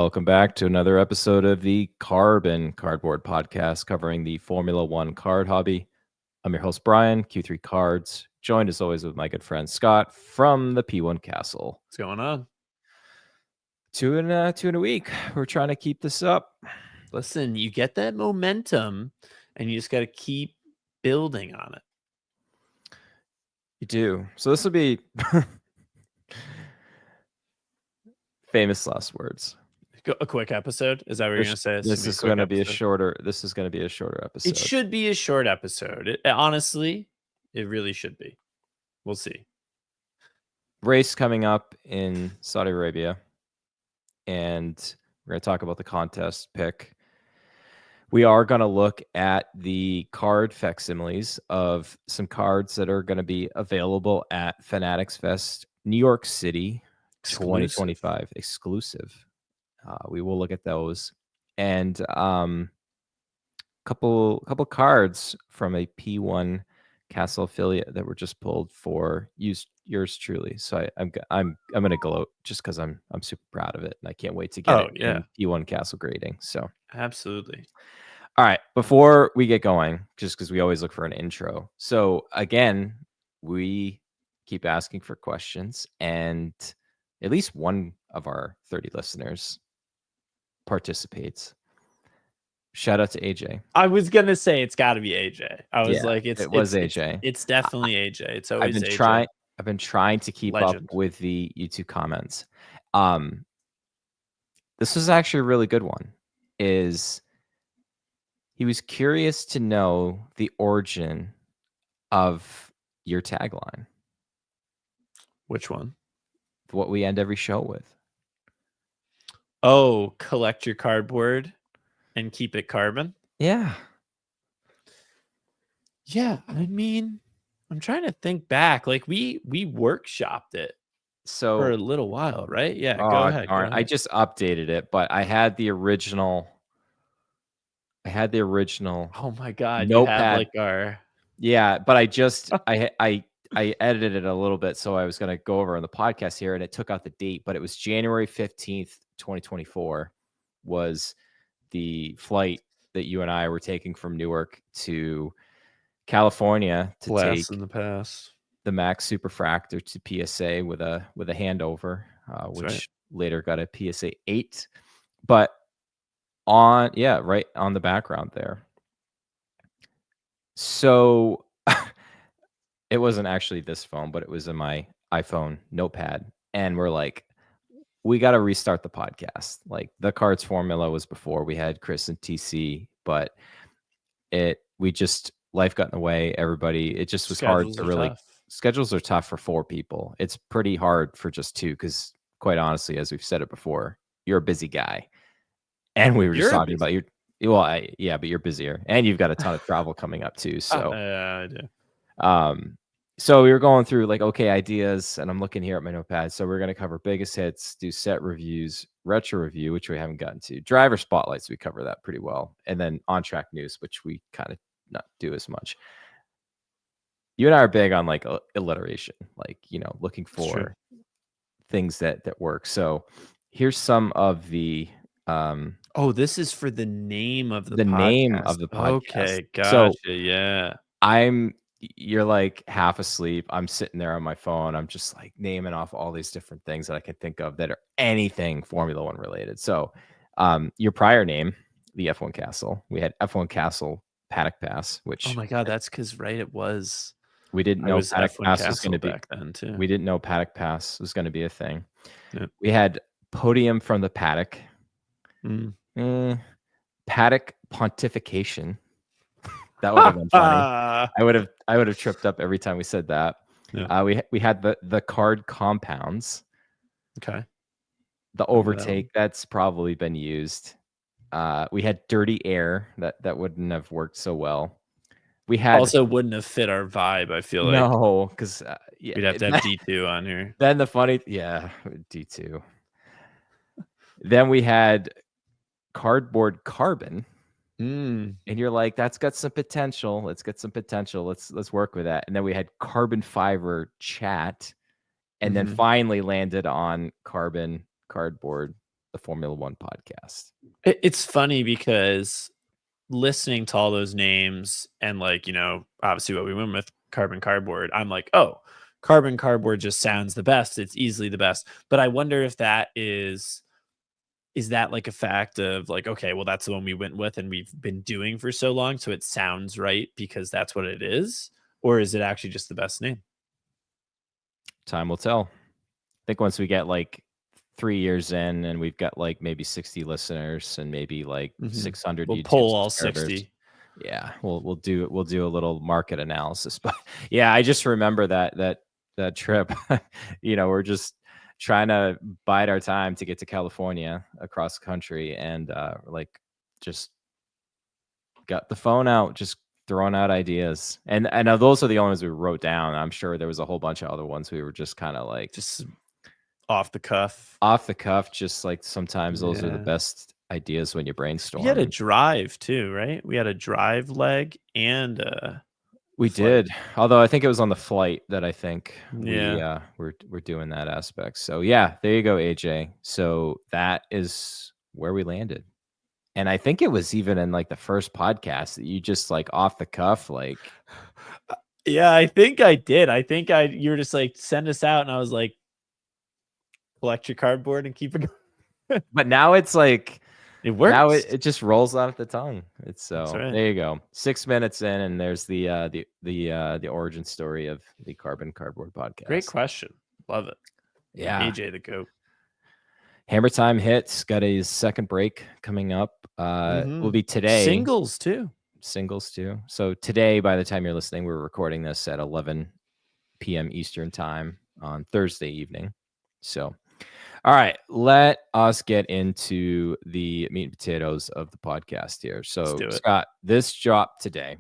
Welcome back to another episode of the Carbon Cardboard Podcast covering the Formula One card hobby. I'm your host, Bryan, Q3 Cards, joined as always with my good friend Scott from the P1 Castle. What's going on? Two in a week. We're trying to keep this up. Listen, you get that momentum and you just got to keep building on it. You do. So this will be famous last words. A quick episode? Is that what you're going to say? This is going to be a shorter episode. It should be a short episode. Honestly, it really should be. We'll see. Race coming up in Saudi Arabia, and we're going to talk about the contest pick. We are going to look at the card facsimiles of some cards that are going to be available at Fanatics Fest New York City 2025 exclusive. We will look at those and couple cards from a P1 Castle affiliate that were just pulled for yours truly. So I'm gonna gloat just because I'm super proud of it and I can't wait to get in P1 Castle grading. So absolutely. All right, before we get going, just because we always look for an intro. So again, we keep asking for questions, and at least one of our 30 listeners participates. Shout out to AJ. I was gonna say it's got to be AJ. I was like, it was AJ. It's definitely AJ. It's always AJ. I've been trying to keep up with the YouTube comments. This was actually a really good one. He was curious to know the origin of your tagline. Which one? What we end every show with. Oh, collect your cardboard and keep it carbon? Yeah. Yeah, I mean, I'm trying to think back. Like we workshopped it for a little while, right? Yeah, go ahead. I just updated it, but I had the original. Oh my god, notepad. You have like our. Yeah, but I just I edited it a little bit, so I was going to go over on the podcast here, and it took out the date, but it was January 15th, 2024 was the flight that you and I were taking from Newark to California to Blast take in the past the Max SuperFractor to PSA with a handover, which later got a PSA 8. But right on the background there. So it wasn't actually this phone, but it was in my iPhone notepad. And we're like, we got to restart the podcast. Like the Cards Formula was before we had Chris and TC, but life got in the way. Everybody, it just was hard to really. Schedules are tough for 4 people. It's pretty hard for just 2 because, quite honestly, as we've said it before, you're a busy guy. And we were just talking about you. Well, but you're busier, and you've got a ton of travel coming up too. So, I do. So we were going through like, okay, ideas, and I'm looking here at my notepad. So we're going to cover biggest hits, do set reviews, retro review, which we haven't gotten to, driver spotlights. We cover that pretty well, and then on track news, which we kind of not do as much. You and I are big on like alliteration, like, looking for things that work. So here's some of the. This is for the name of the podcast. Name of the podcast. Okay, gotcha. So, yeah. You're like half asleep. I'm sitting there on my phone. I'm just like naming off all these different things that I can think of that are anything Formula One related. So, your prior name, the F1 Castle, we had F1 Castle Paddock Pass, which. Oh my God, that's because it was. We didn't know Paddock Pass was going to be back then too. We didn't know Paddock Pass was going to be a thing. Yeah. We had Podium from the Paddock. Paddock Pontification. That would have been funny. I would have tripped up every time we said that. Yeah. We had the card compounds. Okay. The overtake, that's probably been used. We had dirty air that wouldn't have worked so well. We had also wouldn't have fit our vibe. I feel like no, because we'd have to have D2 on here. Then the funny, D2. Then we had cardboard carbon. And you're like, that's got some potential. Let's get some potential. Let's work with that. And then we had carbon fiber chat, and then finally landed on carbon cardboard the Formula One podcast. It's funny because listening to all those names and like, obviously what we went with Carbon Cardboard, I'm like, oh, Carbon Cardboard just sounds the best. It's easily the best. But I wonder if that is that like a fact of like, okay, well, that's the one we went with and we've been doing for so long. So it sounds right because that's what it is. Or is it actually just the best name? Time will tell. I think once we get like 3 years in and we've got like maybe 60 listeners and maybe like 600 We'll YouTube poll all subscribers. 60. Yeah, we'll do a little market analysis. But yeah, I just remember that trip. We're just trying to bide our time to get to California across the country, and like just got the phone out, just throwing out ideas. And I know those are the only ones we wrote down. I'm sure there was a whole bunch of other ones we were just kind of like just off the cuff. Just like sometimes those are the best ideas when you brainstorm. We had a drive too, right? We had a drive leg and we did. Although I think it was on the flight that I think Yeah. we're doing that aspect. So yeah, there you go, AJ. So that is where we landed. And I think it was even in like the first podcast that you just like off the cuff, like Yeah, I think I did. I think you were just like, send us out, and I was like, collect your cardboard and keep it going. But now it's like it works. Now it just rolls off the tongue. It's so right. There you go. 6 minutes in, and there's the origin story of the Carbon Cardboard podcast. Great question. Love it. Yeah. AJ the GOAT. Hammer Time hits. Got his second break coming up. Will be today. Singles too. So today, by the time you're listening, we're recording this at 11 p.m. Eastern time on Thursday evening. So, all right, let us get into the meat and potatoes of the podcast here. So, Scott, this dropped today.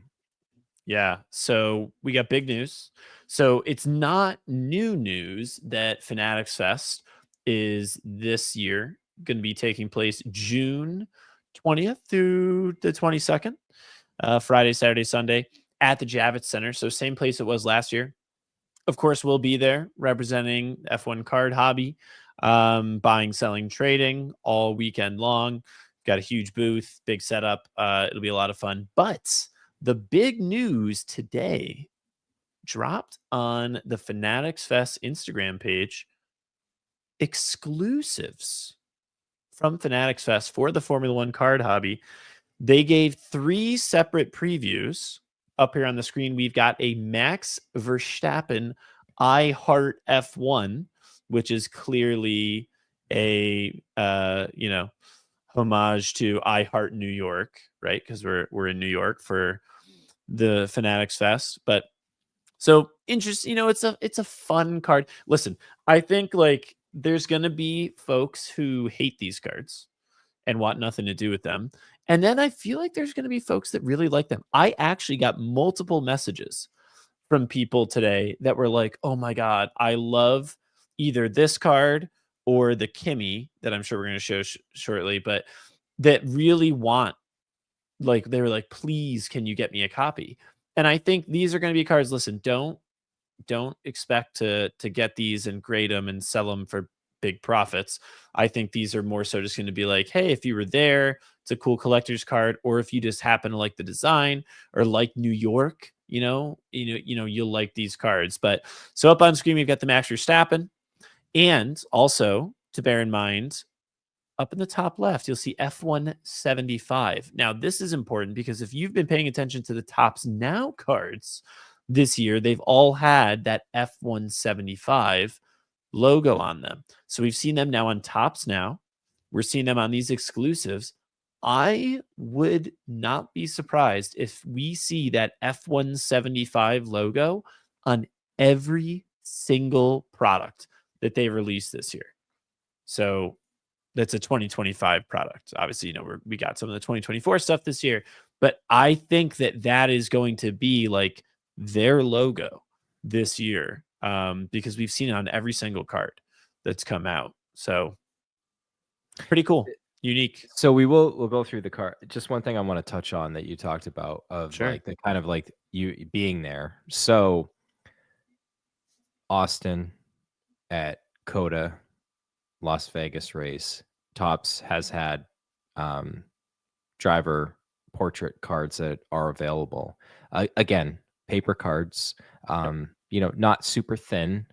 Yeah. So we got big news. So it's not new news that Fanatics Fest is this year going to be taking place June 20th through the 22nd, Friday, Saturday, Sunday at the Javits Center. So same place it was last year. Of course, we'll be there representing F1 card hobby, buying, selling, trading all weekend long. Got a huge booth, big setup. It'll be a lot of fun. But the big news today dropped on the Fanatics Fest Instagram page. Exclusives from Fanatics Fest for the Formula One card hobby. They gave 3 separate previews. Up here on the screen, we've got a Max Verstappen I Heart F1, which is clearly a homage to I Heart New York, right? Because we're in New York for the Fanatics Fest. But so interesting, it's a fun card. Listen, I think like there's gonna be folks who hate these cards and want nothing to do with them. And then I feel like there's going to be folks that really like them. I actually got multiple messages from people today that were like, oh my God, I love either this card or the Kimmy that I'm sure we're going to show shortly, but that really want, like, they were like, please, can you get me a copy? And I think these are going to be cards. Listen, don't expect to get these and grade them and sell them for big profits. I think these are more so just going to be like, hey, if you were there, it's a cool collector's card, or if you just happen to like the design or like New York, you'll like these cards. But so up on screen, we've got the Max Verstappen, and also to bear in mind, up in the top left, you'll see F175. Now, this is important because if you've been paying attention to the Tops Now cards this year, they've all had that F175 logo on them. So we've seen them now on Tops Now. We're seeing them on these exclusives. I would not be surprised if we see that F175 logo on every single product that they released this year. So that's a 2025 product. Obviously, we got some of the 2024 stuff this year, but I think that is going to be like their logo this year, because we've seen it on every single card that's come out. So pretty cool, unique. So we'll go through the card. Just one thing I want to touch on that you talked about of like the kind of like you being there. So Austin at COTA Las Vegas race, Topps has had driver portrait cards that are available. Again, paper cards, not super thin,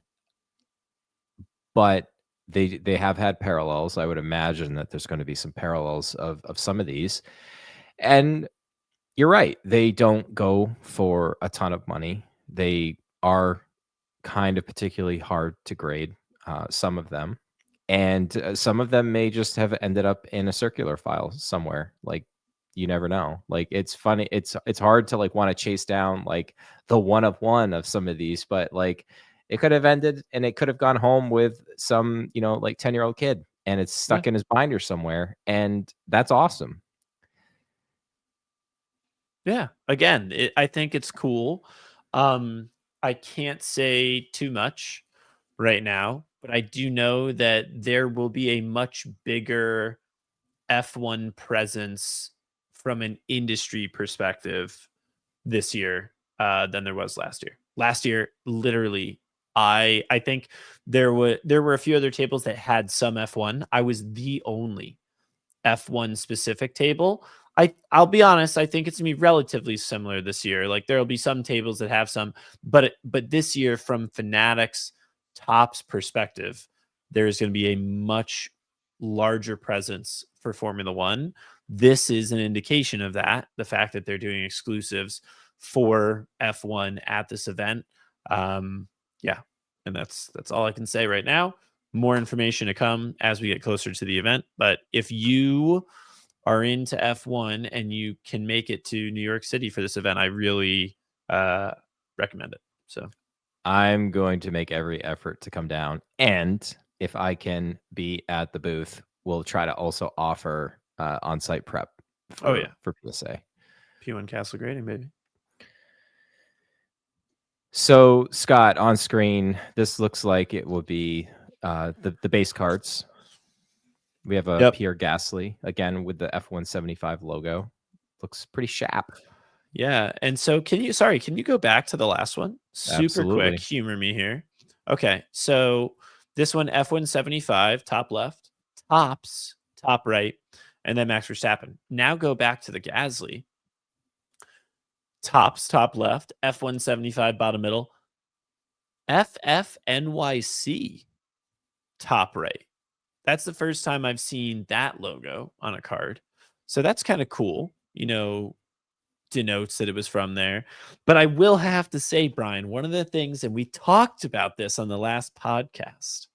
but they have had parallels. I would imagine that there's going to be some parallels of some of these. And you're right. They don't go for a ton of money. They are kind of particularly hard to grade, some of them. And some of them may just have ended up in a circular file somewhere. Like, you never know. Like, it's funny. It's hard to like want to chase down like the one of one of some of these, but like it could have ended and it could have gone home with some, like 10-year-old kid and it's Yeah. stuck in his binder somewhere. And that's awesome. Yeah. Again, I think it's cool. I can't say too much right now, but I do know that there will be a much bigger F1 presence from an industry perspective this year than there was last year. Last year, literally, I think there were a few other tables that had some F1. I was the only F1 specific table. I'll be honest, I think it's gonna be relatively similar this year. Like there'll be some tables that have some, but this year from Fanatics Topps perspective, there's gonna be a much larger presence for Formula One. This is an indication of that, the fact that they're doing exclusives for F1 at this event. Yeah, and that's all I can say right now. More information to come as we get closer to the event. But if you are into F1 and you can make it to New York City for this event, I really recommend it. So I'm going to make every effort to come down. And if I can be at the booth, we'll try to also offer on-site prep oh yeah, for PSA. P1 Castle grading, baby. So, Scott, on screen, this looks like it will be the base cards. We have a Pierre Gasly, again, with the F175 logo. Looks pretty sharp. Yeah, and so can you go back to the last one? Super quick, Absolutely. humor me here. Okay, so this one, F175, top left, Tops, top right, and then Max Verstappen. Now go back to the Gasly. Tops, top left, F175, bottom middle, FFNYC, top right. That's the first time I've seen that logo on a card. So that's kind of cool, denotes that it was from there. But I will have to say, Bryan, one of the things, and we talked about this on the last podcast,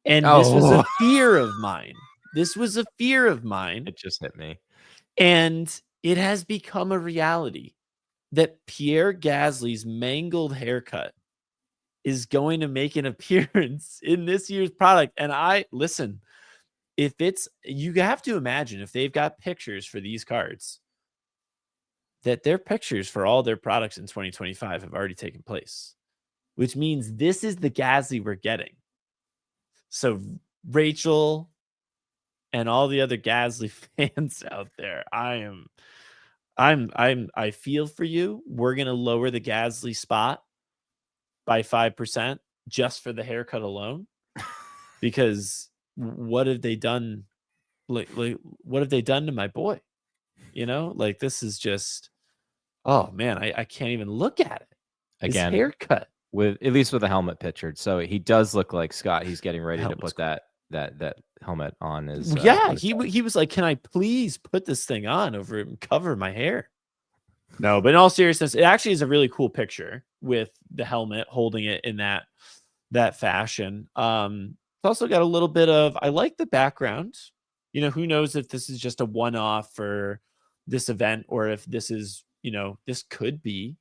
and this was a fear of mine. This was a fear of mine. It just hit me. And it has become a reality that Pierre Gasly's mangled haircut is going to make an appearance in this year's product. And you have to imagine if they've got pictures for these cards, that their pictures for all their products in 2025 have already taken place, which means this is the Gasly we're getting. So Rachel and all the other Gasly fans out there, I feel for you. We're going to lower the Gasly spot by 5% just for the haircut alone, because what have they done? Like what have they done to my boy? Like this is just, oh man, I can't even look at it. His Again, haircut, at least with a helmet pictured. So he does look like Scott. He's getting ready to put cool. that helmet on his. Yeah, he was like, "Can I please put this thing on over and cover my hair?" No, but in all seriousness, it actually is a really cool picture with the helmet holding it in that fashion. It's also got a little bit of, I like the background. Who knows if this is just a one-off for this event or if this is, this could be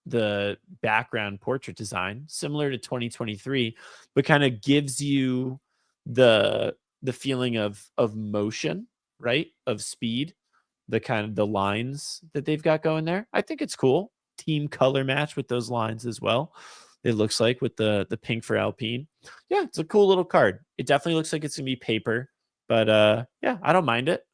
the background portrait design similar to 2023, but kind of gives you the feeling of motion, right? Of speed, the kind of the lines that they've got going there. I think it's cool. Team color match with those lines as well. It looks like with the pink for Alpine. Yeah, it's a cool little card. It definitely looks like it's gonna be paper, but yeah, I don't mind it.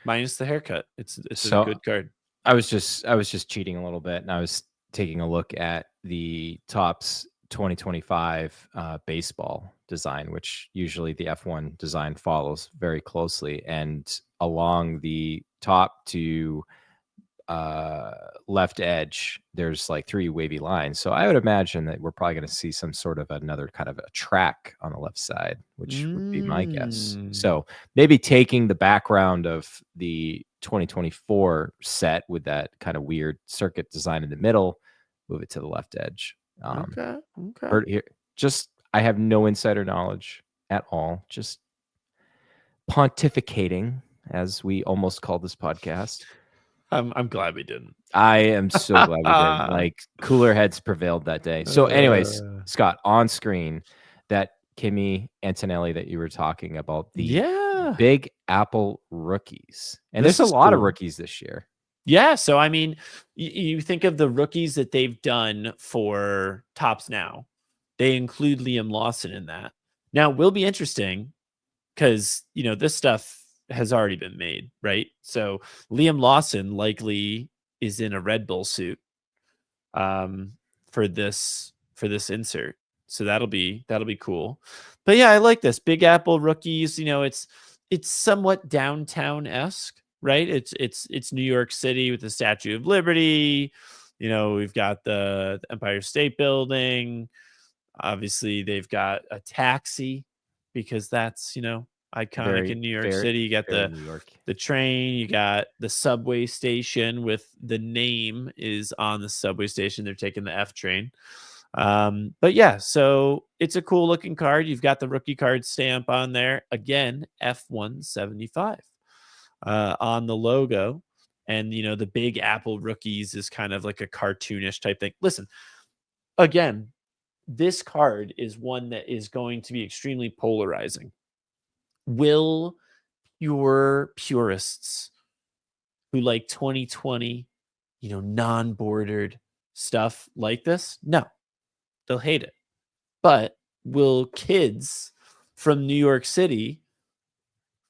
Minus the haircut. It's a So good card. I was just cheating a little bit, and I was taking a look at the Topps 2025 baseball design, which usually the F1 design follows very closely. And along the top to left edge, there's like 3 wavy lines. So I would imagine that we're probably going to see some sort of another kind of a track on the left side, which would be my guess. So maybe taking the background of the 2024 set with that kind of weird circuit design in the middle, move it to the left edge. Okay. Heard here, just I have no insider knowledge at all. Just pontificating, as we almost called this podcast. I'm glad we didn't. I am so glad we didn't. Like, cooler heads prevailed that day. So, anyways, Scott, on screen, that Kimi Antonelli that you were talking about, the Big Apple rookies. And This there's is a lot of cool. rookies this year. Yeah. So, I mean, you think of the rookies that they've done for Tops Now, they include Liam Lawson in that. Now, will be interesting because, this stuff has already been made, right? So, Liam Lawson likely is in a Red Bull suit for this insert. So that'll be cool. But yeah, I like this Big Apple rookies. It's somewhat downtown-esque, right? It's New York City with the Statue of Liberty. We've got the Empire State Building. Obviously, they've got a taxi because that's iconic in New York City. You got New York. the train, you got the subway station with the name is on the subway station. They're taking the F train. But yeah, so it's a cool looking card. You've got the rookie card stamp on there. Again, F175 on the logo. And, the Big Apple rookies is kind of like a cartoonish type thing. Listen, again, this card is one that is going to be extremely polarizing. Will your purists who like 2020, non-bordered stuff like this? No, they'll hate it. But will kids from New York City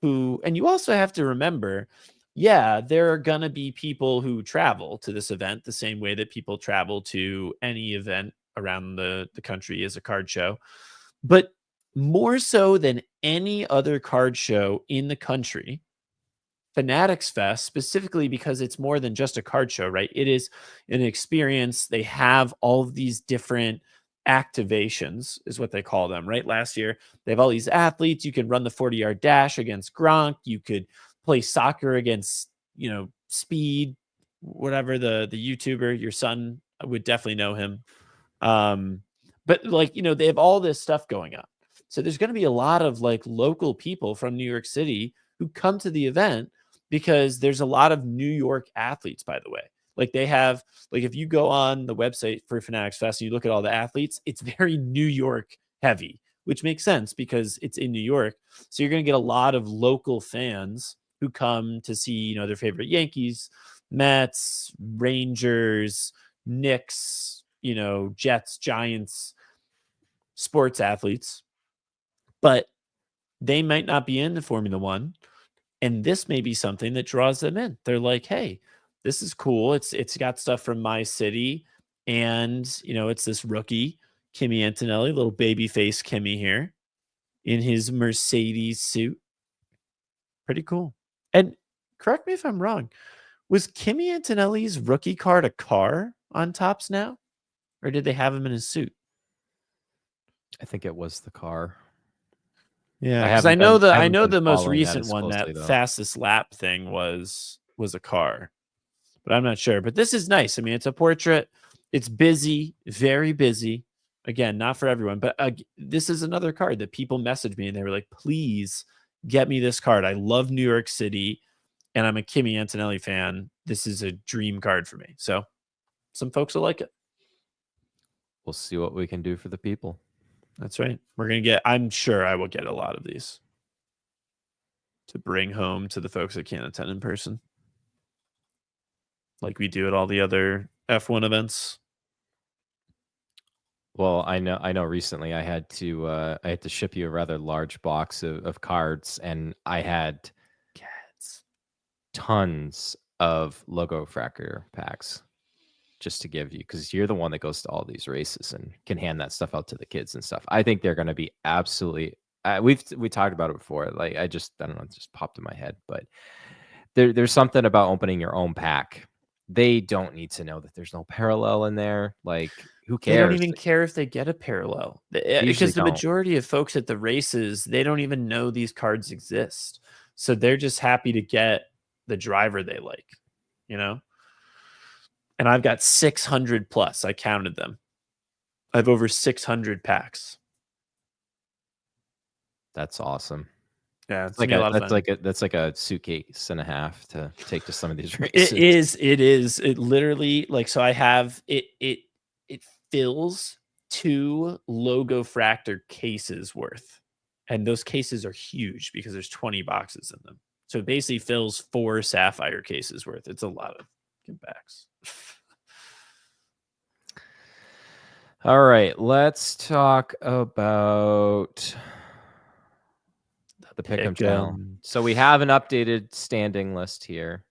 and you also have to remember, yeah, there are going to be people who travel to this event the same way that people travel to any event around the country as a card show. But more so than any other card show in the country, Fanatics Fest, specifically because it's more than just a card show, right? It is an experience. They have all of these different activations, is what they call them, right? Last year, they have all these athletes. You could run the 40-yard dash against Gronk. You could play soccer against, Speed, whatever the YouTuber. Your son would definitely know him. But they have all this stuff going on. So there's going to be a lot of local people from New York City who come to the event because there's a lot of New York athletes, by the way. They have, if you go on the website for Fanatics Fest and you look at all the athletes, it's very New York heavy, which makes sense because it's in New York. So you're going to get a lot of local fans who come to see, their favorite Yankees, Mets, Rangers, Knicks, Jets, Giants, sports athletes, but they might not be into Formula One. And this may be something that draws them in. They're like, hey, this is cool. It's got stuff from my city. And, it's this rookie, Kimi Antonelli, little baby face Kimi here in his Mercedes suit. Pretty cool. And correct me if I'm wrong. Was Kimi Antonelli's rookie card a car on Tops Now? Or did they have him in his suit? I think it was the car. Yeah, because I know the most following that recent as one, closely, that though. fastest lap thing was a car, but I'm not sure. But this is nice. I mean, it's a portrait. It's busy, very busy. Again, not for everyone, but this is another card that people messaged me and they were like, "Please get me this card. I love New York City, and I'm a Kimi Antonelli fan. This is a dream card for me." So, some folks will like it. We'll see what we can do for the people. That's right. I'm sure I will get a lot of these to bring home to the folks that can't attend in person, like we do at all the other F1 events. Well, I know recently I had to ship you a rather large box of cards, and I had tons of logo Fractor packs. just to give you, because you're the one that goes to all these races and can hand that stuff out to the kids and stuff. I think they're going to be absolutely. We talked about it before. Like I don't know, it just popped in my head. But there's something about opening your own pack. They don't need to know that there's no parallel in there. Like who cares? They don't even care if they get a parallel, because the don't. majority of folks at the races, they don't even know these cards exist. So they're just happy to get the driver they like, you know? And I've got 600 plus. I counted them. I have over 600 packs. That's awesome. Yeah, it's like a lot of fun. That's like a suitcase and a half to take to some of these races. It is. It literally, like, so I have it fills 2 logo fractor cases worth. And those cases are huge because there's 20 boxes in them. So it basically fills 4 sapphire cases worth. It's a lot of packs. All right, let's talk about the Pick'em channel. So we have an updated standing list here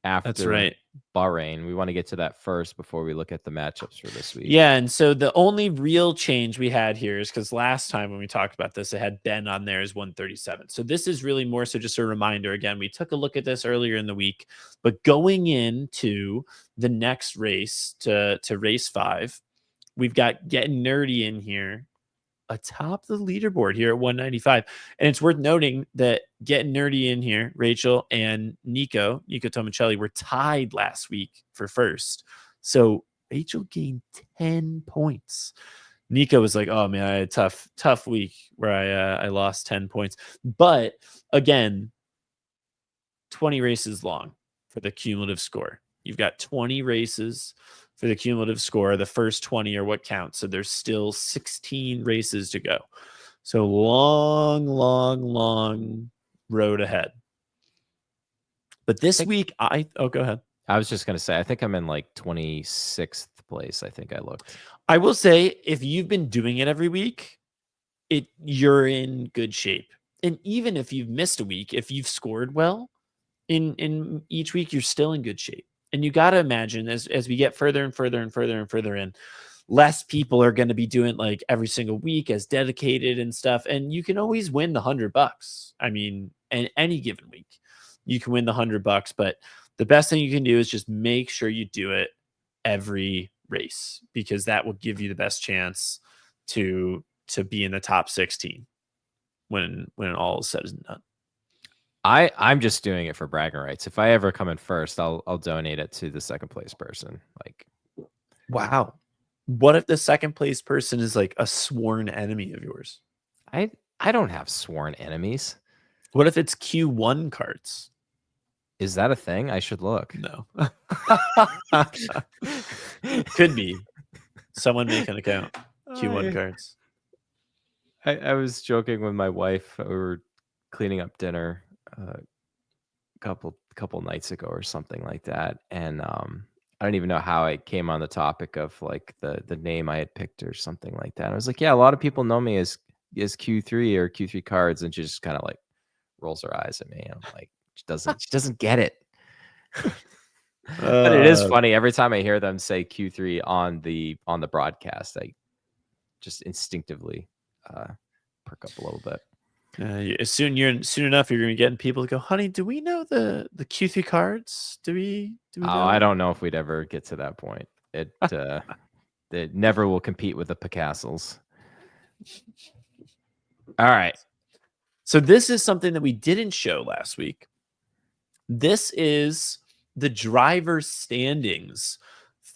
after That's right. Bahrain. We want to get to that first before we look at the matchups for this week. Yeah, and so the only real change we had here is because last time when we talked about this, it had Ben on there as 137. So this is really more so just a reminder. Again, we took a look at this earlier in the week, but going into the next race to race 5, we've got Getting Nerdy in here atop the leaderboard here at 195. And it's worth noting that Getting Nerdy in here, Rachel and Nico Tomicelli were tied last week for first. So Rachel gained 10 points. Nico was like, oh man, I had a tough week where I lost 10 points. But again, 20 races long for the cumulative score. You've got 20 races for the cumulative score. The first 20 are what counts. So there's still 16 races to go. So long road ahead. But this week, go ahead. I was just going to say, I think I'm in like 26th place. I think I looked. I will say, if you've been doing it every week, you're in good shape. And even if you've missed a week, if you've scored well in each week, you're still in good shape. And you got to imagine as we get further and further in, less people are going to be doing like every single week as dedicated and stuff. And you can always win the $100. I mean, in any given week, you can win the $100. But the best thing you can do is just make sure you do it every race, because that will give you the best chance to be in the top 16 when all is said and done. I'm just doing it for bragging rights. If I ever come in first, I'll donate it to the second place person. Like, wow. What if the second place person is like a sworn enemy of yours? I don't have sworn enemies. What if it's Q1 cards? Is that a thing? I should look. No. Could be. Someone make an account. Q1 cards. I was joking with my wife. We were cleaning up dinner a couple nights ago or something like that, and I don't even know how I came on the topic of like the name I had picked or something like that. I was like, yeah, a lot of people know me as Q3 or Q3 cards, and she just kind of like rolls her eyes at me. I'm like, she doesn't get it. But it is funny every time I hear them say Q3 on the broadcast. I just instinctively perk up a little bit. Soon enough, you're gonna be getting people to go, honey, do we know the Q3 cards? Do we know? I don't know if we'd ever get to that point. It never will compete with the Picassoles. All right. So this is something that we didn't show last week. This is the driver standings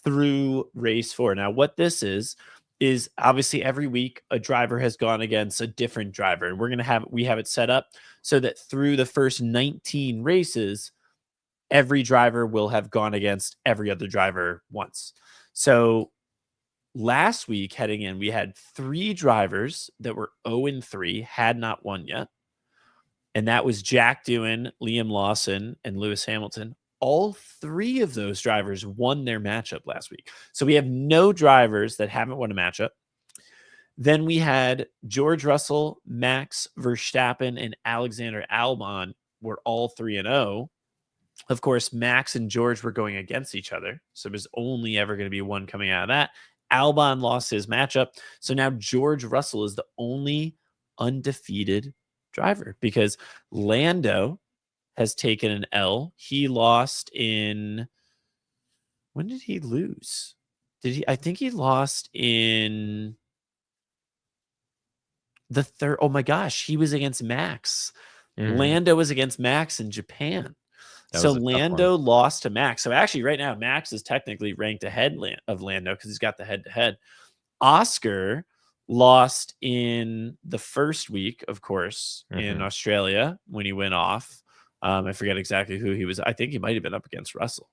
through race 4. Now, what this is obviously every week a driver has gone against a different driver, and we have it set up so that through the first 19 races, every driver will have gone against every other driver once. So last week heading in, we had 3 drivers that were 0-3, had not won yet. And that was Jack Doohan, Liam Lawson, and Lewis Hamilton. All 3 of those drivers won their matchup last week. So we have no drivers that haven't won a matchup. Then we had George Russell, Max Verstappen, and Alexander Albon were all 3-0. Of course, Max and George were going against each other, so there's only ever going to be one coming out of that. Albon lost his matchup, so now George Russell is the only undefeated driver because Lando has taken an L. He lost in, when did he lose? I think he lost in the third. Oh my gosh, he was against Max. Lando was against Max in Japan. That So was a tough one. Lando lost to Max. So actually, right now, Max is technically ranked ahead of Lando because he's got the head-to-head. Oscar lost in the first week, of course, in Australia when he went off. I forget exactly who he was. I think he might have been up against Russell,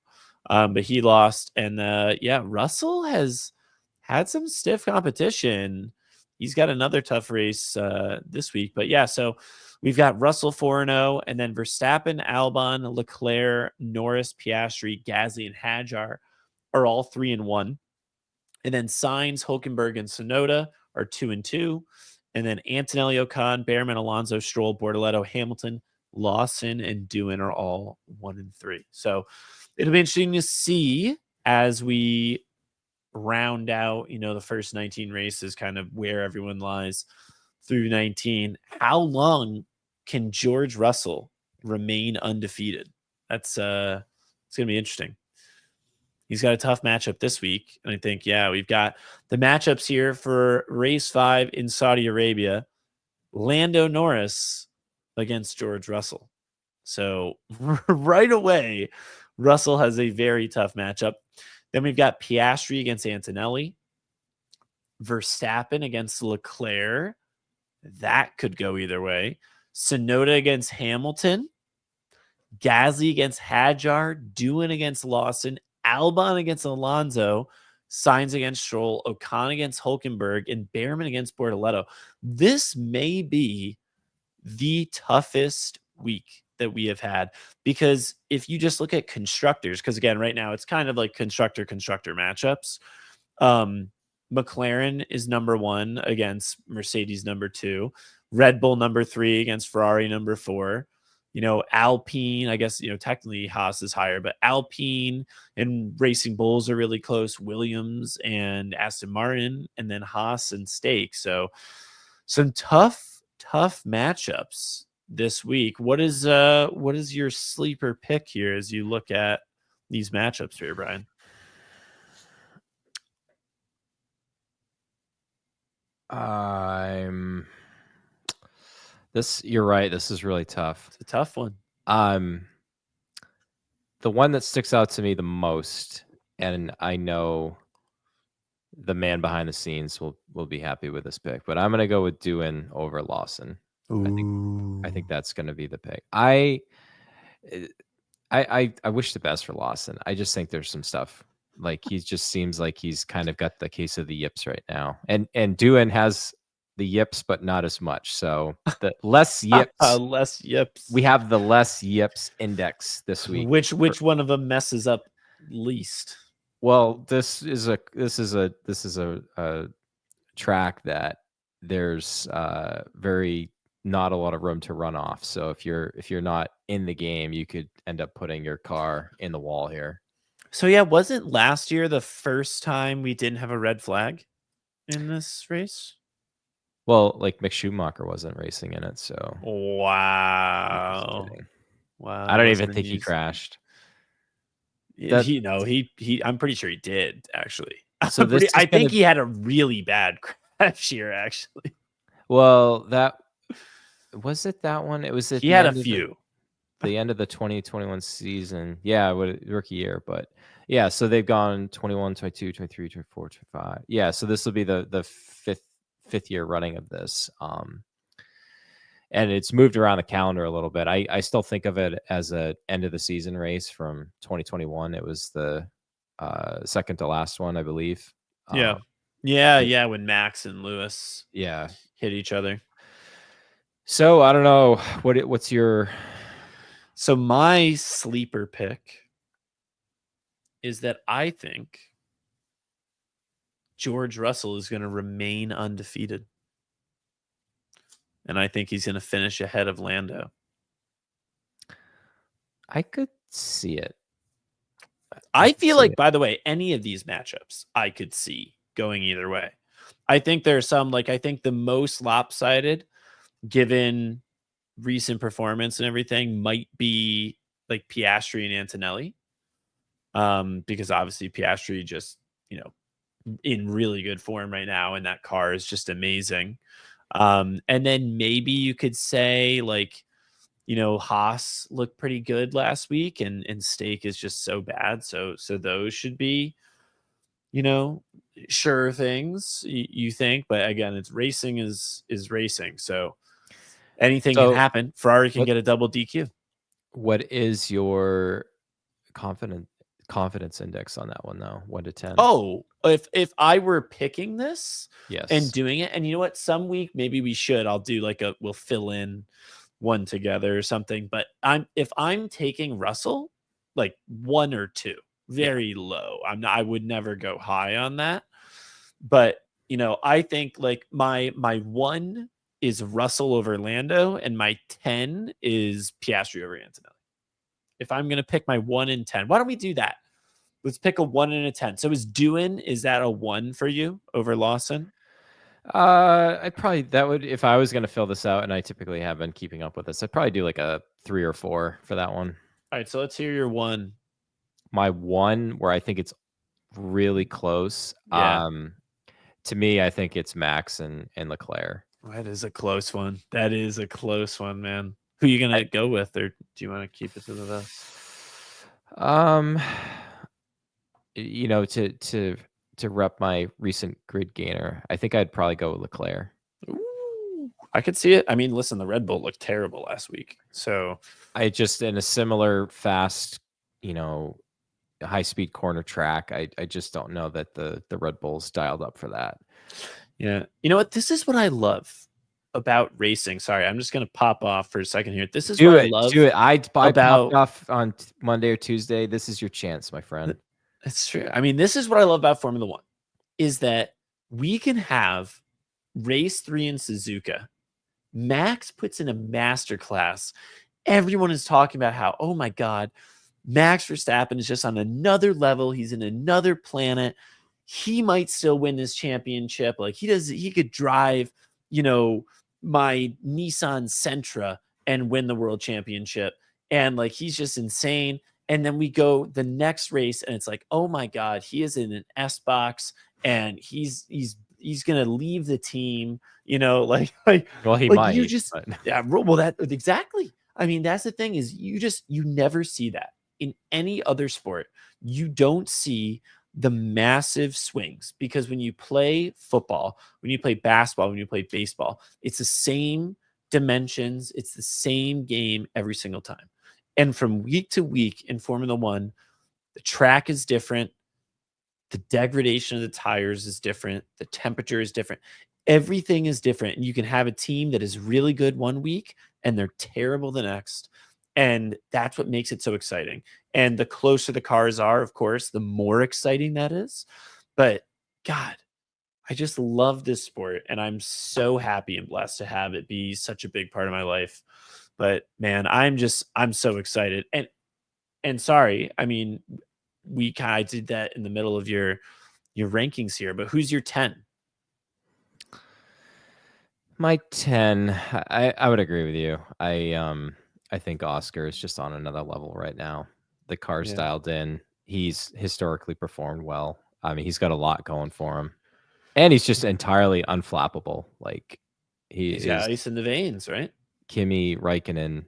but he lost. And Russell has had some stiff competition. He's got another tough race this week. But yeah, so we've got Russell 4-0, and then Verstappen, Albon, Leclerc, Norris, Piastri, Gasly, and Hadjar are all 3-1. And then Sainz, Hulkenberg, and Tsunoda are 2-2. And then Antonelli, Ocon, Behrman, Alonso, Stroll, Bortoletto, Hamilton, Lawson, and Doohan are all 1-3. So it'll be interesting to see as we round out, the first 19 races, kind of where everyone lies through 19. How long can George Russell remain undefeated? It's going to be interesting. He's got a tough matchup this week. And I think, we've got the matchups here for race 5 in Saudi Arabia. Lando Norris against George Russell. So right away, Russell has a very tough matchup. Then we've got Piastri against Antonelli. Verstappen against Leclerc. That could go either way. Tsunoda against Hamilton. Gasly against Hadjar. Doohan against Lawson. Albon against Alonso, Sainz against Stroll, Ocon against Hulkenberg, and Behrman against Bortoletto. This may be the toughest week that we have had, because if you just look at constructors, because again, right now it's kind of like constructor matchups. McLaren is number 1 against Mercedes number 2, Red Bull number 3 against Ferrari number 4. Alpine, I guess, technically Haas is higher, but Alpine and Racing Bulls are really close. Williams and Aston Martin, and then Haas and Stake. So some tough matchups this week. What is your sleeper pick here as you look at these matchups here, Brian? You're right. This is really tough. It's a tough one. The one that sticks out to me the most, and I know the man behind the scenes will be happy with this pick, but I'm going to go with Doohan over Lawson. I think that's going to be the pick. I wish the best for Lawson. I just think there's some stuff, like he just seems like he's kind of got the case of the yips right now, and Doohan has the yips, but not as much. So the less yips, less yips. We have the less yips index this week. Which one of them messes up least? Well, this is a track that there's very not a lot of room to run off. So if you're not in the game, you could end up putting your car in the wall here. So yeah, wasn't last year the first time we didn't have a red flag in this race? Well, like Mick Schumacher wasn't racing in it, so wow. I don't even think he crashed. I'm pretty sure he did, actually. So I think he had a really bad crash here, actually. Well, that was it. That one, it was. He had a few. The end of the 2021 season, rookie year, but yeah. So they've gone 21, 22, 23, 24, 25. Yeah. So this will be the fifth year running of this. And it's moved around the calendar a little bit. I still think of it as a end of the season race from 2021. It was the second to last one, I believe. When Max and Lewis hit each other. So I don't know what's your. So my sleeper pick is that I think George Russell is going to remain undefeated. And I think he's going to finish ahead of Lando. I could see it. I could feel see like, it. by the way, any of these matchups I could see going either way. I think there's some, like, I think the most lopsided, given recent performance and everything, might be like Piastri and Antonelli. Because obviously Piastri just, you know, in really good form right now, and that car is just amazing. And then maybe you could say, like, you know, Haas looked pretty good last week, and Stake is just so bad. So those should be, you know, sure things, you think, but again, it's racing is racing. So anything can So happen. Ferrari can what get a double DQ. what is your confidence index on that one though? 1 to 10. Oh, if I were picking this and Yes. doing it, and you know what, some week maybe we should. I'll do like we'll fill in one together or something. But if I'm taking Russell, like 1 or 2, Yeah. very low. I would never go high on that. But you know, I think like my 1 is Russell over Lando, and my 10 is Piastri over Antonelli. If I'm gonna pick my 1 and 10, why don't we do that? Let's pick a 1 and a 10. So is that a 1 for you over Lawson? I'd probably that would if I was gonna fill this out, and I typically have been keeping up with this, I'd probably do like a 3 or 4 for that one. All right, so let's hear your 1. My one where I think it's really close, Yeah. to me, I think it's Max and Leclerc. That is a close one. That is a close one, man. Who you I gonna go with, or do you want to keep it to the vest? um, you know, to rep my recent grid gainer, I think I'd probably go with Leclerc. Ooh, I could see it. I mean, listen, the Red Bull looked terrible last week. So I just in a similar fast, you know, high speed corner track, I just don't know that the Red Bull's dialed up for that. yeah, you know what? This is what I love about racing. Sorry, I'm just gonna pop off for a second here. This is what Do I it, do love it. I popped about. off on Monday or Tuesday. This is your chance, my friend. It's true. I mean, this is what I love about Formula One, is that we can have race 3 in Suzuka. Max puts in a masterclass. Everyone is talking about how, oh my God, Max Verstappen is just on another level. He's in another planet. He might still win this championship. Like he could drive, you know, my Nissan Sentra and win the world championship. And like he's just insane. And then we go the next race, and it's like, oh my God, he is in an S box, and he's gonna leave the team, you know, Well, he like you might, just, but yeah, well, that exactly. I mean, that's the thing, is you never see that in any other sport. You don't see the massive swings, because when you play football, when you play basketball, when you play baseball, it's the same dimensions, it's the same game every single time. And from week to week in Formula One, the track is different, the degradation of the tires is different, the temperature is different. Everything is different. And you can have a team that is really good one week and they're terrible the next. And that's what makes it so exciting. And the closer the cars are, of course, the more exciting that is. But God, I just love this sport, and I'm so happy and blessed to have it be such a big part of my life. But man, I'm so excited. And sorry, I mean, we kind of did that in the middle of your rankings here, but who's your 10? my 10, I would agree with you. I think Oscar is just on another level right now. The car's Yeah. dialed in. He's historically performed well. I mean, he's got a lot going for him. And he's just entirely unflappable. Like he He's got is ice in the veins, right? Kimi Räikkönen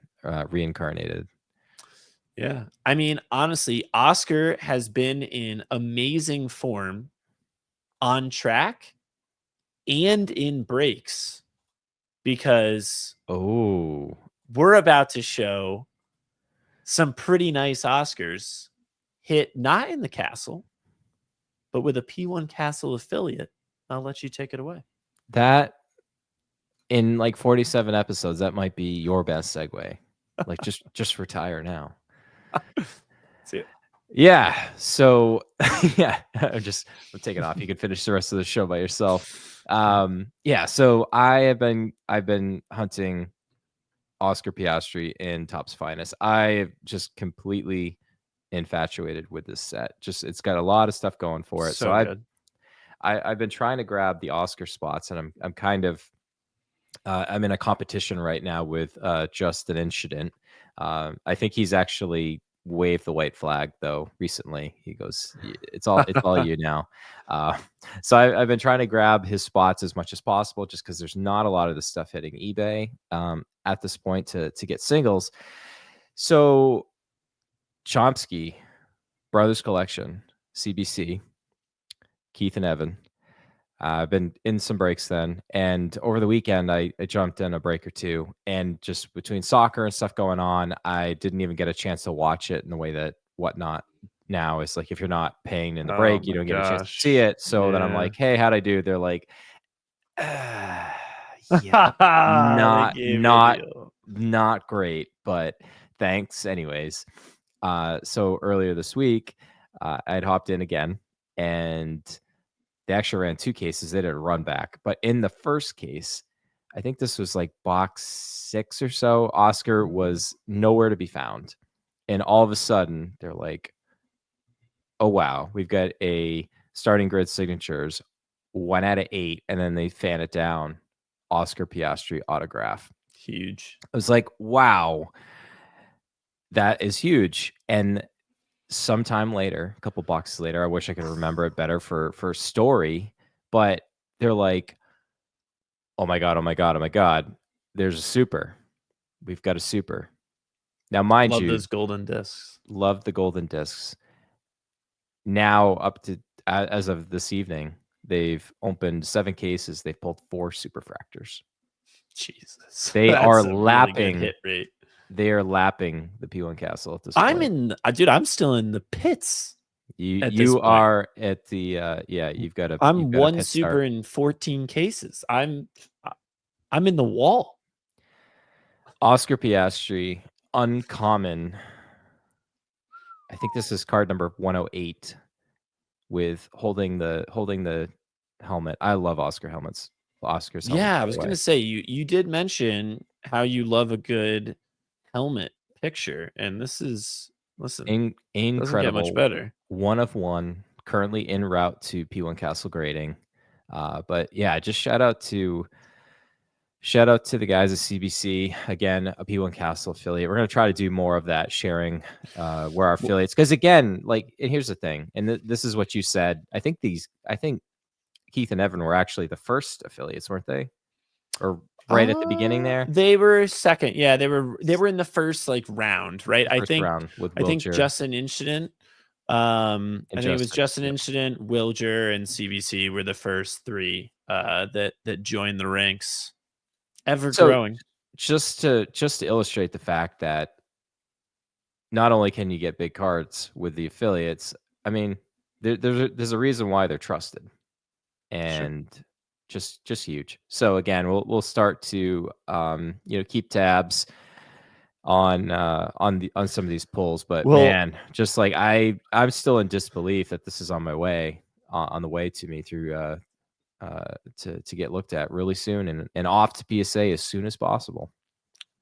reincarnated. Yeah. I mean, honestly, Oscar has been in amazing form on track and in breaks, because Oh, we're about to show some pretty nice Oscars hit not in the castle, but with a P1 Castle affiliate. I'll let you take it away. that in like 47 episodes, that might be your best segue. Like just retire now. See it. Yeah. So yeah, I'm taking off. You can finish the rest of the show by yourself. Yeah. So I've been hunting Oscar Piastri in Topps Finest. I just completely infatuated with this set. Just it's got a lot of stuff going for it. So So good. I've been trying to grab the Oscar spots, and I'm kind of I'm in a competition right now with Justin Incident. I think he's actually waved the white flag though recently. He goes, it's all you now." Uh, so I've been trying to grab his spots as much as possible, just because there's not a lot of this stuff hitting eBay at this point to get singles. So Chomsky Brothers Collection, CBC, Keith and Evan. I've been in some breaks then, and over the weekend, I jumped in a break or two, and just between soccer and stuff going on, I didn't even get a chance to watch it in the way that Whatnot now is like, if you're not paying in the Oh break, you my don't get a chance to see gosh. it. So then I'm Yeah. like, "Hey, how'd I do?" They're like, yeah, They gave you a deal. not great, but thanks anyways." So earlier this week, I'd hopped in again, and they actually ran 2 cases. They did a run back, but in the first case, I think this was like box 6 or so, Oscar was nowhere to be found. And all of a sudden, they're like, "Oh, wow, we've got a starting grid signatures, 1 out of 8," and then they fan it down, Oscar Piastri autograph. Huge. I was like, "Wow, that is huge." And sometime later, a couple boxes later, I wish I could remember it better for story, but they're like, "Oh my god, oh my god, oh my god, there's a super. We've got a super." Now, mind Love you, those golden discs. love the golden discs. Now, up to as of this evening, they've opened 7 cases. They've pulled 4 superfractors. Jesus. They are That's a really good lapping. hit rate. They are lapping the P1 Castle at this I'm point. in dude, I'm still in the pits at this You point. are at the yeah. You've I'm got a 1 pit start. super in 14 cases. I'm in the wall. Oscar Piastri, uncommon. I think this is card number 108 with holding the helmet. I love Oscar helmets. Oscar's helmets, Yeah, I by was the way. gonna say you did mention how you love a good helmet picture, and this is listen, doesn't get much Incredible. better. 1 of 1, currently en route to P1 Castle grading. But yeah, just shout out to the guys at CBC. Again, a P1 Castle affiliate. We're gonna try to do more of that, sharing where our Well, affiliates. Because again, like, and here's the thing, and this is what you said. I think Keith and Evan were actually the first affiliates, weren't they? Or right at the beginning there? they were second. Yeah, they were in the first like round, right? The I first think round with I think Wilcher Justin Incident. and I think it was Justin. Justin Yep. Incident, Wilger, and CBC were the first 3 that joined the ranks. Ever So growing. just to illustrate the fact that not only can you get big cards with the affiliates, I mean, there's a reason why they're trusted, Sure. and just huge. So again, we'll start to keep tabs on some of these pulls, but Well, man, just like I'm still in disbelief that this is on my way on the way to me through to get looked at really soon, and off to PSA as soon as possible.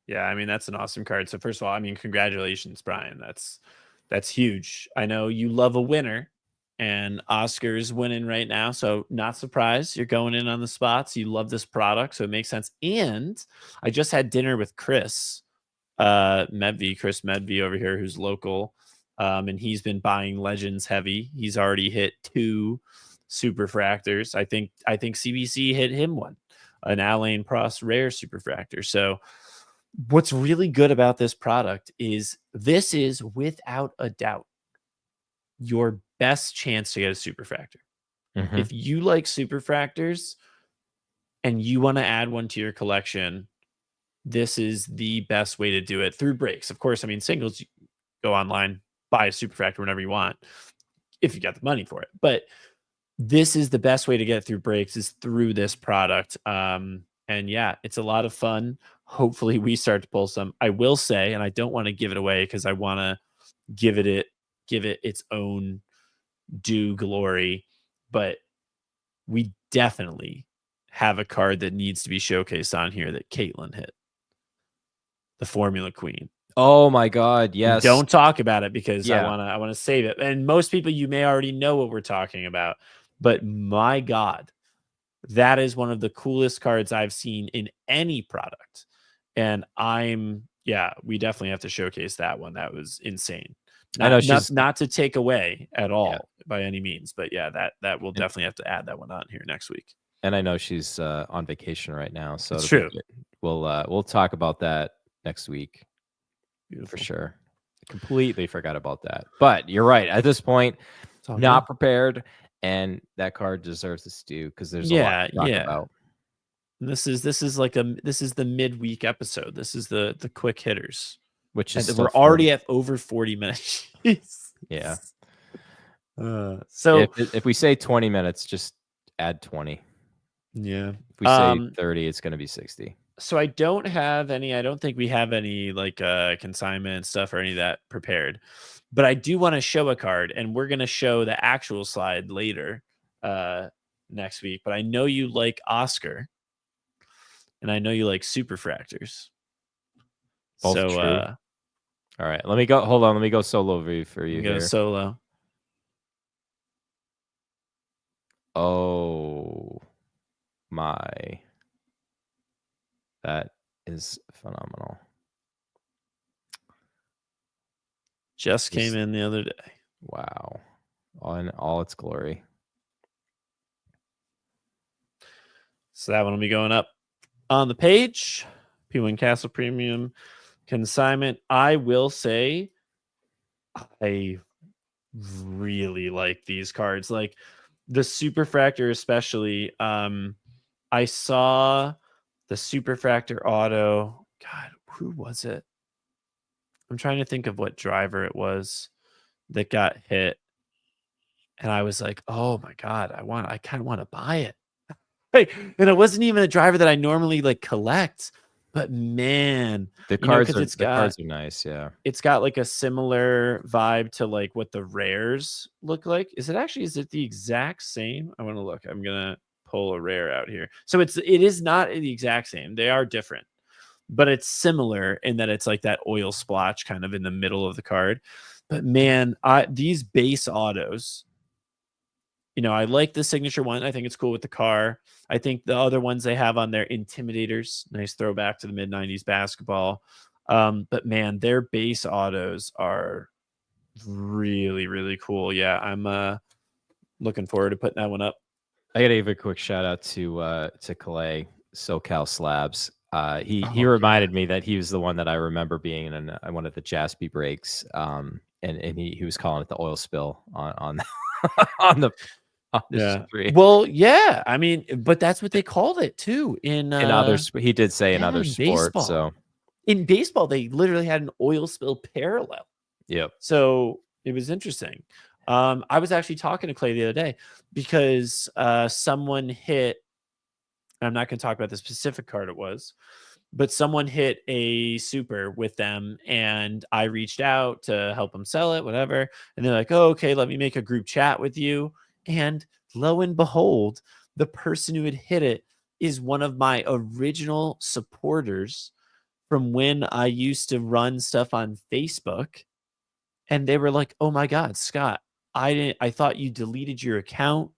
yeah, I mean, that's an awesome card. So first of all, I mean, congratulations, Brian. That's huge. I know you love a winner, and Oscar's winning right now. So not surprised. You're going in on the spots. You love this product, so it makes sense. And I just had dinner with Chris Medvey over here, who's local. And he's been buying Legends heavy. He's already hit 2 superfractors. I think CBC hit him one, an Alain Prost rare superfractor. So what's really good about this product is this is without a doubt your best chance to get a superfractor. Hmm. If you like superfractors and you want to add one to your collection, this is the best way to do it through breaks. Of course, I mean, singles, you go online, buy a superfractor whenever you want, if you got the money for it. But this is the best way to get through breaks is through this product. And yeah, it's a lot of fun. Hopefully we start to pull some. I will say, and I don't want to give it away because I want to give it its own due glory, but we definitely have a card that needs to be showcased on here that Caitlin hit. the Formula Queen. Oh my God, yes. Don't talk about it because I Yeah. want to save it. And most people, you may already know what we're talking about, but my God, that is one of the coolest cards I've seen in any product. And we definitely have to showcase that one. That was insane. I know she's Not to take away at yeah, all by any means, but yeah, that we'll definitely have to add that one on here next week. and I know she's on vacation right now, so It's it'll be true. good. We'll talk about that next week Beautiful. for sure. I completely forgot about that. But you're right. At this point, It's all not good. prepared, and that card deserves a stew because there's a lot to talk about. And this is the midweek episode. This is the quick hitters. Which And is we're still already 40. at over 40 minutes. Yeah. So if we say 20 minutes, just add 20. yeah. If we say 30, it's going to be 60. So I don't think we have any like consignment stuff or any of that prepared. But I do want to show a card, and we're going to show the actual slide later next week. But I know you like Oscar, and I know you like SuperFractors. Both So true. All right, let me go. Hold on, let me go solo for you go here. solo. Oh my, that is phenomenal. Just came in the other day. Wow, in all its glory. So that one will be going up on the page. P1 Castle Premium consignment. I will say, I really like these cards. Like the SuperFractor, especially. I saw the SuperFractor auto. God, who was it? I'm trying to think of what driver it was that got hit. And I was like, oh my God, I kind of want to buy it. And it wasn't even a driver that I normally like collect, but man, The cards are nice. Yeah, it's got like a similar vibe to like what the rares look like. Is it the exact same? I want to look. I'm gonna pull a rare out here. So it is not the exact same. They are different, but it's similar in that it's like that oil splotch kind of in the middle of the card. But man, these base autos, I like the signature one. I think it's cool with the car. I think the other ones they have on there, Intimidators, nice throwback to the mid 90s basketball. But man, their base autos are really, really cool. Yeah, I'm looking forward to putting that one up. I gotta give a quick shout out to Calais, SoCal Slabs. He reminded me that he was the one that I remember being in one of the CBC Breaks. And he was calling it the oil spill on on the street. Well, yeah. I mean, but that's what they called it too in others. He did say in other sports. Baseball. So in baseball, they literally had an oil spill parallel. Yep. So it was interesting. I was actually talking to Clay the other day because someone hit. I'm not going to talk about the specific card it was, but someone hit a super with them, and I reached out to help them sell it, whatever. And they're like, "Oh, okay, let me make a group chat with you." And lo and behold, the person who had hit it is one of my original supporters from when I used to run stuff on Facebook. And they were like, "Oh my God, Scott, I thought you deleted your account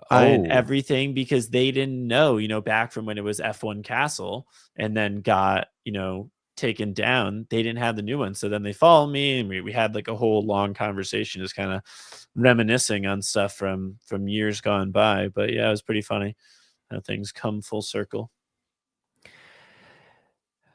and everything," because they didn't know, back from when it was F1 Castle and then got, taken down. They didn't have the new one. So then they followed me, and we had like a whole long conversation, just kind of reminiscing on stuff from years gone by. But yeah, it was pretty funny how things come full circle.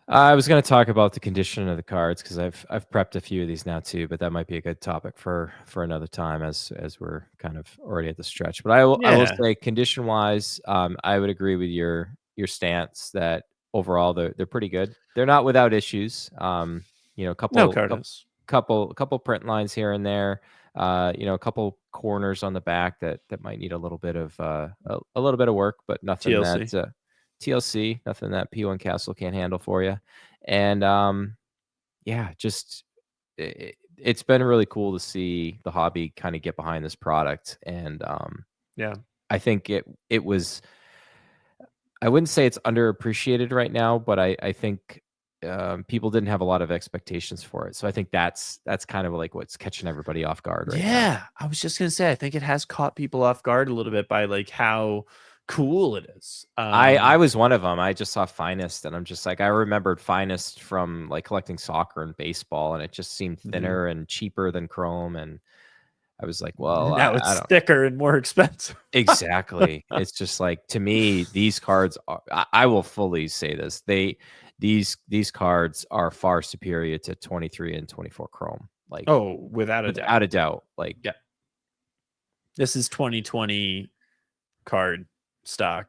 I was going to talk about the condition of the cards because I've prepped a few of these now too, but that might be a good topic for another time as we're kind of already at the stretch. But I will say condition wise, I would agree with your stance that overall they're pretty good. They're not without issues. Couple print lines here and there. A couple corners on the back that might need a little bit of a little bit of work, but nothing TLC. that TLC, nothing that P1 Castle can't handle for you. And just it's been really cool to see the hobby kind of get behind this product. And I think it was, I wouldn't say it's underappreciated right now, but I think people didn't have a lot of expectations for it. So I think that's kind of like what's catching everybody off guard right now. Yeah, I was just gonna say, I think it has caught people off guard a little bit by like how cool it is. I was one of them. I just saw Finest, and I'm just like, I remembered Finest from like collecting soccer and baseball, and it just seemed thinner and cheaper than Chrome, and I was like, well, now I it's don't thicker and more expensive. exactly. It's just like, to me, these cards are, I will fully say this, these cards are far superior to 23 and 24 Chrome, like Oh, without a doubt. without a doubt. Like, Yeah. This is 2020 card stock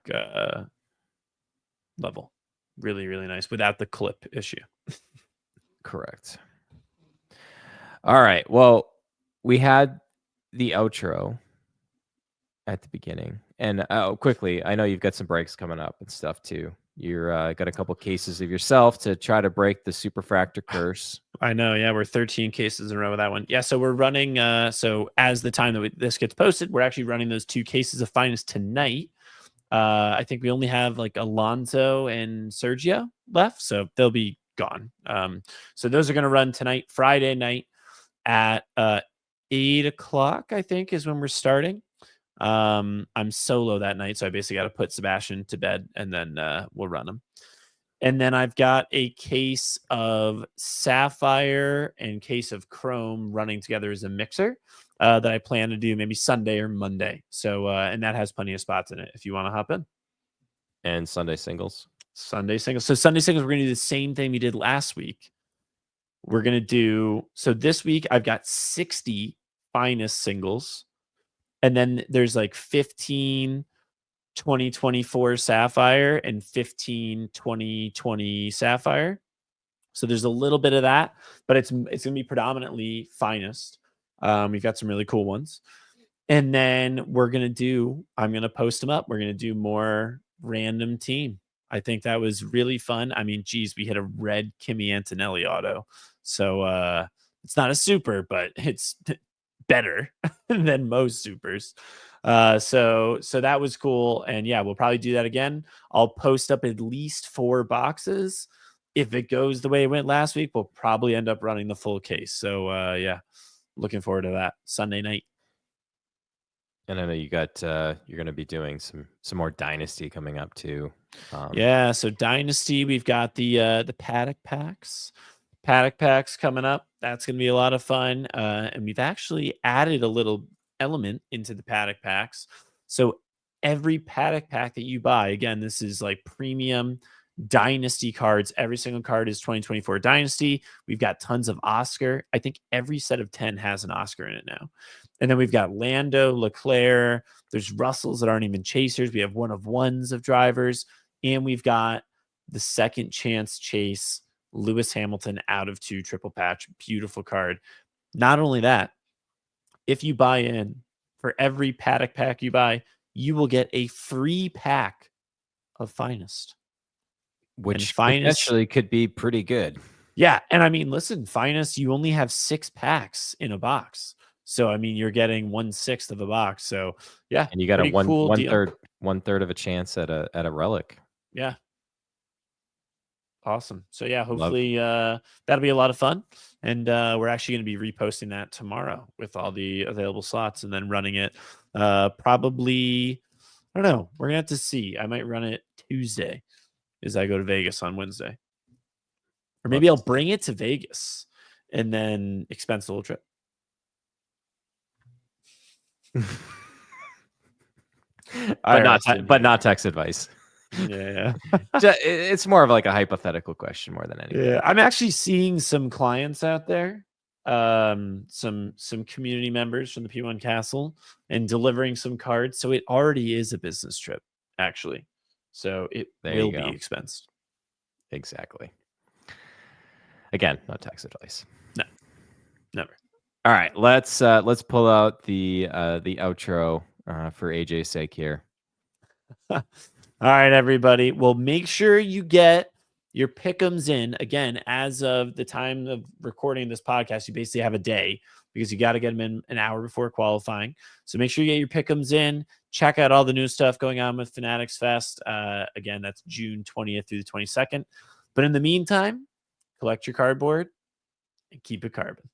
level. Really, really nice without the clip issue. correct. All right. Well, we had the outro at the beginning, and quickly, I know you've got some breaks coming up and stuff too. You're got a couple cases of yourself to try to break the SuperFractor curse. I know. Yeah, we're 13 cases in a row with that one. Yeah, so we're running. So as the time that this gets posted, we're actually running those 2 cases of Finest tonight. I think we only have like Alonso and Sergio left, so they'll be gone. So those are going to run tonight, Friday night at 8 o'clock, I think, is when we're starting. I'm solo that night, so I basically got to put Sebastian to bed, and then we'll run them. And then I've got a case of Sapphire and case of Chrome running together as a mixer that I plan to do maybe Sunday or Monday. So, and that has plenty of spots in it if you want to hop in. And Sunday singles. Sunday singles. So Sunday singles, we're going to do the same thing we did last week. We're going to do, so this week I've got 60 Finest singles. And then there's like 15 2024 Sapphire and 15 2020 Sapphire. So there's a little bit of that, but it's going to be predominantly Finest. We've got some really cool ones. And then I'm going to post them up. We're going to do more random team. I think that was really fun. I mean, geez, we hit a red Kimi Antonelli auto. So it's not a super, but it's better than most supers. So that was cool. And yeah, we'll probably do that again. I'll post up at least 4 boxes. If it goes the way it went last week, we'll probably end up running the full case. So yeah, looking forward to that Sunday night. And I know you got you're going to be doing some more Dynasty coming up too. Yeah, so Dynasty, we've got the paddock packs. Paddock packs coming up. That's going to be a lot of fun. And we've actually added a little element into the paddock packs. So every paddock pack that you buy, again, this is like premium Dynasty cards. Every single card is 2024 Dynasty. We've got tons of Oscar. I think every set of 10 has an Oscar in it now. And then we've got Lando, Leclerc. There's Russells that aren't even chasers. We have 1-of-1s of drivers. And we've got the second chance chase, Lewis Hamilton out of 2 triple patch. Beautiful card. Not only that, if you buy in, for every paddock pack you buy, you will get a free pack of Finest. Which Finest potentially could be pretty good. Yeah. And I mean, listen, Finest, you only have 6 packs in a box. So, I mean, you're getting 1/6 of a box. So, yeah. And you got a cool one third of a chance at a relic. Yeah. Awesome. So, yeah, hopefully that'll be a lot of fun. And we're actually going to be reposting that tomorrow with all the available slots and then running it probably, I don't know. We're going to have to see. I might run it Tuesday as I go to Vegas on Wednesday. Or maybe I'll bring it to Vegas and then expense the whole trip. but not tax advice. Yeah. It's more of like a hypothetical question more than anything. Yeah, I'm actually seeing some clients out there, some community members from the P1 Castle, and delivering some cards. So it already is a business trip, actually. So it will be expensed. Exactly. Again, not tax advice. No, never. All right, let's pull out the outro for AJ's sake here. All right, everybody. Well, make sure you get your pick'ems in. Again, as of the time of recording this podcast, you basically have a day because you got to get them in an hour before qualifying. So make sure you get your pick'ems in. Check out all the new stuff going on with Fanatics Fest. Again, that's June 20th through the 22nd. But in the meantime, collect your cardboard and keep it carbon.